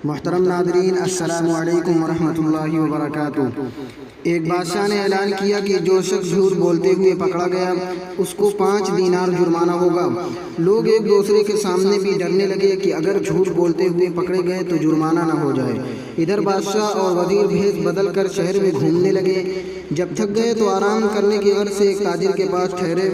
محترم ناظرین، السلام علیکم ورحمۃ اللہ وبرکاتہ۔ ایک بادشاہ نے اعلان کیا کہ جو شخص جھوٹ بولتے ہوئے پکڑا گیا اس کو 5 دینار جرمانہ ہوگا۔ لوگ ایک دوسرے کے سامنے بھی ڈرنے لگے کہ اگر جھوٹ بولتے ہوئے پکڑے گئے تو جرمانہ نہ ہو جائے۔ ادھر بادشاہ اور وزیر بھیس بدل کر شہر میں گھومنے لگے۔ جب تھک گئے تو آرام کرنے کی غرض سے ایک تاجر کے پاس ٹھہرے۔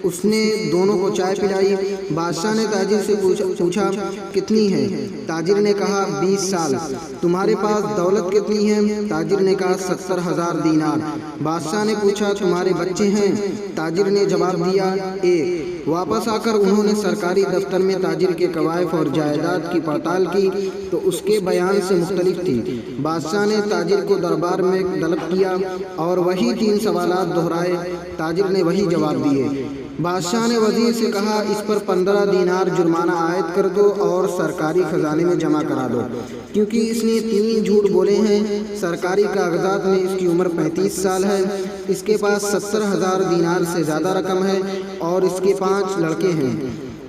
اس نے دونوں کو چائے پلائی۔ بادشاہ نے تاجر سے پوچھا کتنی ہے؟ تاجر نے کہا 20 سال۔ تمہارے پاس دولت کتنی ہے؟ تاجر نے کہا 70,000 دینار۔ بادشاہ نے پوچھا تمہارے بچے ہیں؟ تاجر نے جواب دیا 1۔ واپس آ کر انہوں نے سرکاری دفتر میں تاجر کے کوائف اور جائیداد کی پڑتال کی تو اس کے بیان سے مختلف تھی۔ بادشاہ نے تاجر کو دربار میں طلب کیا اور وہی 3 سوالات دہرائے۔ تاجر نے وہی جواب دیے۔ بادشاہ نے وزیر سے کہا اس پر 15 دینار جرمانہ عائد کر دو اور سرکاری خزانے میں جمع کرا دو، کیونکہ اس نے 3 جھوٹ بولے ہیں۔ سرکاری کاغذات میں اس کی عمر 35 سال ہے۔ اس کے پاس 70,000 دینار سے زیادہ رقم ہے اور اس کے 5 لڑکے ہیں۔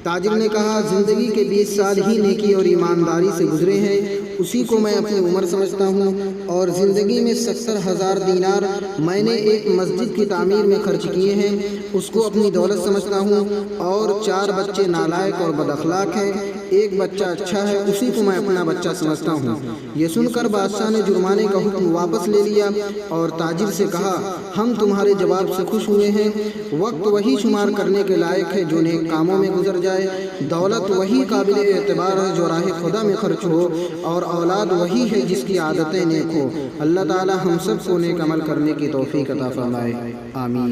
تاجر نے کہا زندگی کے 20 سال ہی نیکی اور ایمانداری سے گزرے ہیں، اسی کو میں اپنی عمر سمجھتا ہوں، اور زندگی میں 70,000 دینار میں نے ایک مسجد کی تعمیر میں خرچ کیے ہیں، اس کو اپنی دولت سمجھتا ہوں، اور 4 بچے نالائق اور بد اخلاق ہیں، ایک بچہ اچھا ہے، اسی کو میں اپنا بچہ سمجھتا ہوں۔ یہ سن کر بادشاہ نے جرمانے کا حکم واپس لے لیا اور تاجر سے کہا ہم تمہارے جواب سے خوش ہوئے ہیں۔ وقت وہی شمار کرنے کے لائق ہے جو نیک کاموں میں گزر جائے، دولت وہی قابل اعتبار ہے جو راہ خدا میں خرچ ہو، اور اولاد وہی ہے جس کی عادتیں نیک ہو۔ اللہ تعالی ہم سب کو نیک عمل کرنے کی توفیق عطا فرمائے، آمین۔